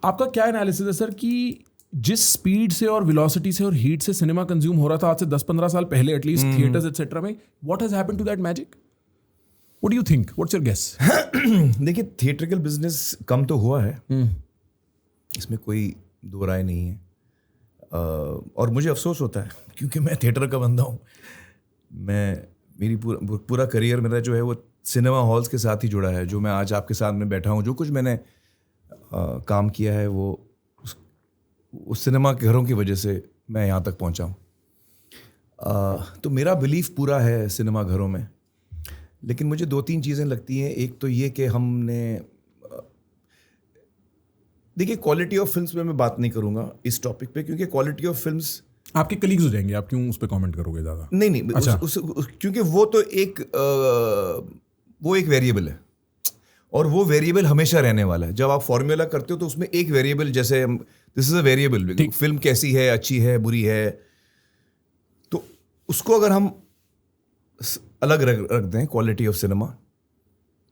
आपका क्या एनालिसिस है सर कि जिस स्पीड से और वेलोसिटी से और हीट से सिनेमा कंज्यूम हो रहा था आज से 10-15 साल पहले एटलीस्ट थिएटर्स एटसेट्रा में, what has happened to that magic? What do you think? What's your guess? देखिए, थिएट्रिकल बिजनेस कम तो हुआ है, इसमें कोई दो राय नहीं है। और मुझे अफसोस होता है क्योंकि मैं थिएटर का बंदा हूँ। मेरी पूरा करियर मेरा जो है वो सिनेमा हॉल्स के साथ ही जुड़ा है। जो मैं आज आपके साथ में बैठा हूँ, जो कुछ मैंने काम किया है वो उस सिनेमा के घरों की वजह से मैं यहाँ तक पहुँचा हूँ। तो मेरा बिलीफ पूरा है सिनेमा घरों में। लेकिन मुझे 2-3 चीज़ें लगती हैं। एक तो ये कि हमने देखिए, क्वालिटी ऑफ फिल्म्स में मैं बात नहीं करूँगा इस टॉपिक पे, क्योंकि क्वालिटी ऑफ फिल्म्स आपके कलीग्स हो जाएंगे, आप क्यों उस पर कमेंट करोगे ज़्यादा? नहीं, अच्छा। क्योंकि वो तो एक वेरिएबल है और वो वेरिएबल हमेशा रहने वाला है। जब आप फॉर्मूला करते हो तो उसमें एक वेरिएबल, जैसे this is a variable, film कैसी है, अच्छी है, बुरी है, तो उसको अगर हम अलग रख दें क्वालिटी ऑफ सिनेमा,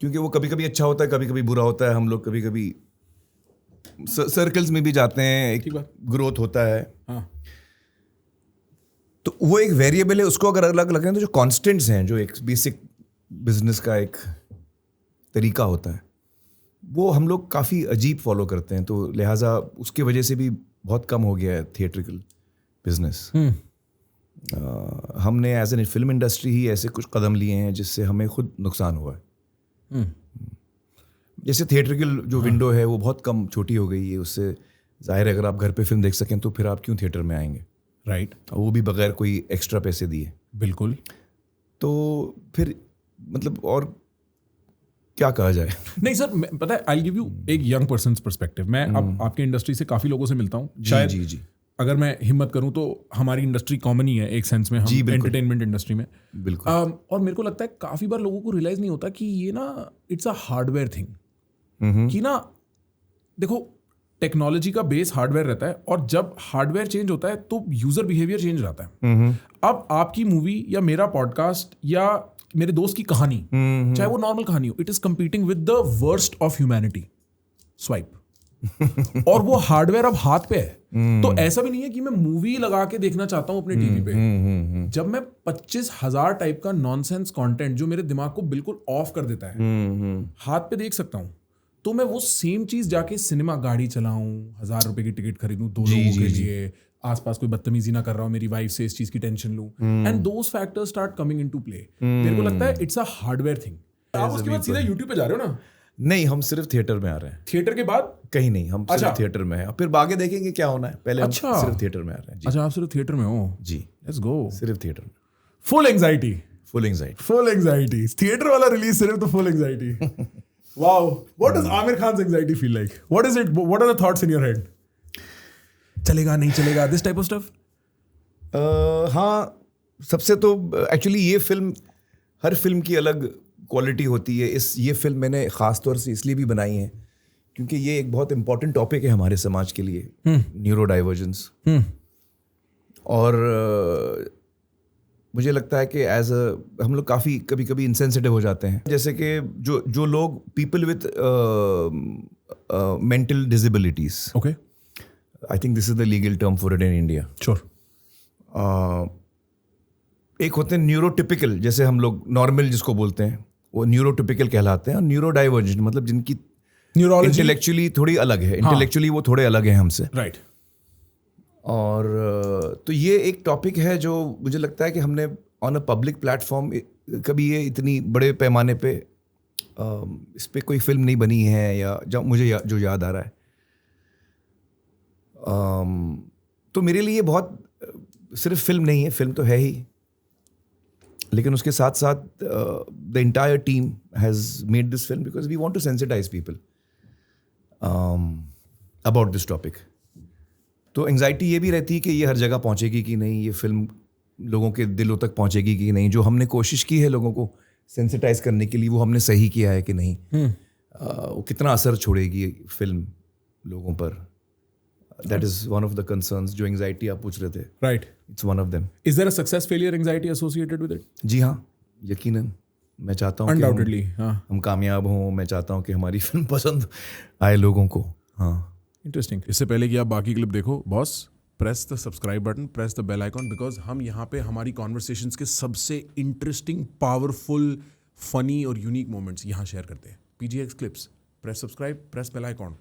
क्योंकि वो कभी कभी अच्छा होता है, कभी कभी बुरा होता है। हम लोग कभी कभी सर्कल्स में भी जाते हैं, एक ग्रोथ होता है। हाँ। तो वो एक वेरिएबल है, उसको अगर अलग रखें तो जो कॉन्स्टेंट्स हैं, जो एक बेसिक बिजनेस का एक तरीका होता है, वो हम लोग काफ़ी अजीब फॉलो करते हैं। तो लिहाजा उसकी वजह से भी बहुत कम हो गया है थिएट्रिकल बिजनेस। हमने एज एन फिल्म इंडस्ट्री ही ऐसे कुछ कदम लिए हैं जिससे हमें खुद नुकसान हुआ है। जैसे थिएट्रिकल जो विंडो है वो बहुत कम, छोटी हो गई है। उससे जाहिर है अगर आप घर पे फिल्म देख सकें तो फिर आप क्यों थिएटर में आएंगे, राइट? वो भी बगैर कोई एक्स्ट्रा पैसे दिए। बिल्कुल। तो फिर मतलब और क्या कहा जाए? नहीं सर, पता है, आई गिव यू एक यंग पर्सन्स पर्सपेक्टिव। मैं अब आपके इंडस्ट्री से काफ़ी लोगों से मिलता हूँ। शायद जी। अगर मैं हिम्मत करूँ तो हमारी इंडस्ट्री कॉमन ही है एक सेंस में, हम एंटरटेनमेंट इंडस्ट्री में। बिल्कुल। और मेरे को लगता है काफ़ी बार लोगों को रियलाइज़ नहीं होता कि ये ना इट्स अ हार्डवेयर थिंग। कि ना देखो, टेक्नोलॉजी का बेस हार्डवेयर रहता है और जब हार्डवेयर चेंज होता है तो यूजर बिहेवियर चेंज रहता है। अब आपकी मूवी या मेरा पॉडकास्ट या मेरे दोस्त की कहानी, चाहे वो नॉर्मल कहानी हो, it is competing with the worst of humanity, swipe. और वो हार्डवेयर अब हाथ पे है। तो ऐसा भी नहीं है कि मैं मूवी लगा के देखना चाहता हूं अपने टीवी पे। जब मैं 25,000 टाइप का नॉनसेंस कंटेंट जो मेरे दिमाग को बिल्कुल ऑफ कर देता है हाथ पे देख सकता हूं, तो मैं वो सेम चीज जाके सिनेमा गाड़ी चलाऊं, 1,000 रुपए की टिकट खरीदूं 2 लोगों के लिए, आसपास कोई बदतमीजी ना कर रहा हूं, मेरी वाइफ से इस चीज की टेंशन लूं, and those factors start coming into play. मेरे को लगता है इट्स अ हार्डवेयर थिंग। आप उसके बाद सीधा यूट्यूब पे जा रहे हो ना? नहीं, हम सिर्फ थिएटर में आ रहे हैं। थिएटर के बाद कहीं नहीं, हम सिर्फ थिएटर में हैं। फिर आगे देखेंगे क्या होना है, पहले हम सिर्फ थिएटर में आ रहे हैं। अच्छा, आप सिर्फ थिएटर में हो? जी, लेट्स गो। सिर्फ थिएटर में। Full anxiety. थिएटर वाला रिलीज सिर्फ तो full anxiety. Wow, what does Amir Khan's anxiety feel like? What is it? What are the thoughts in your head? चलेगा नहीं चलेगा, this type of stuff? हाँ, सबसे तो एक्चुअली ये फिल्म, हर फिल्म की अलग क्वालिटी होती है। ये फिल्म मैंने ख़ास तौर से इसलिए भी बनाई है क्योंकि ये एक बहुत इंपॉर्टेंट टॉपिक है हमारे समाज के लिए, न्यूरो डाइवर्जेंस। और मुझे लगता है कि हम लोग काफ़ी कभी इंसेंसिटिव हो जाते हैं। जैसे कि जो लोग people with mental disabilities, okay, I think this is the legal term for it in India. Sure. एक होते हैं न्यूरोटिपिकल, जैसे हम लोग नॉर्मल जिसको बोलते हैं वो न्यूरोटिपिकल कहलाते हैं, और न्यूरो डाइवर्जेंट मतलब जिनकी न्यूरोलॉजी इंटेलेक्चुअली थोड़ी अलग है, इंटेलेक्चुअली वो थोड़े अलग हैं हमसे, राइट। और तो ये एक टॉपिक है जो मुझे लगता है कि हमने ऑन अ पब्लिक प्लेटफॉर्म कभी ये इतनी बड़े पैमाने पे इस पे कोई फिल्म नहीं बनी है, या जब मुझे जो याद आ रहा है। तो मेरे लिए बहुत सिर्फ फिल्म नहीं है, फिल्म तो है ही, लेकिन उसके साथ साथ the entire team has made this film because we want to sensitize people about this topic. तो एंग्जाइटी ये भी रहती है कि ये हर जगह पहुंचेगी कि नहीं, ये फिल्म लोगों के दिलों तक पहुंचेगी कि नहीं, जो हमने कोशिश की है लोगों को सेंसिटाइज करने के लिए वो हमने सही किया है कि नहीं, वो कितना असर छोड़ेगी फिल्म लोगों पर। That is one of the concerns. जो एंग्जाइटी आप पूछ रहे थे, right, it's one of them. Is there a success failure anxiety associated with it? जी हाँ, यकीनन। मैं चाहता हूँ अनडाउटेडली हम कामयाब हों, मैं चाहता हूँ कि हमारी फिल्म पसंद आए लोगों को। हाँ, इंटरेस्टिंग। इससे पहले कि आप बाकी क्लिप देखो boss, press the subscribe button, press the bell icon, because हम यहाँ पे हमारी कॉन्वर्सेशंस के सबसे इंटरेस्टिंग, पावरफुल, फनी और यूनिक मोमेंट्स यहाँ शेयर करते हैं। PGX clips, press subscribe, press bell icon.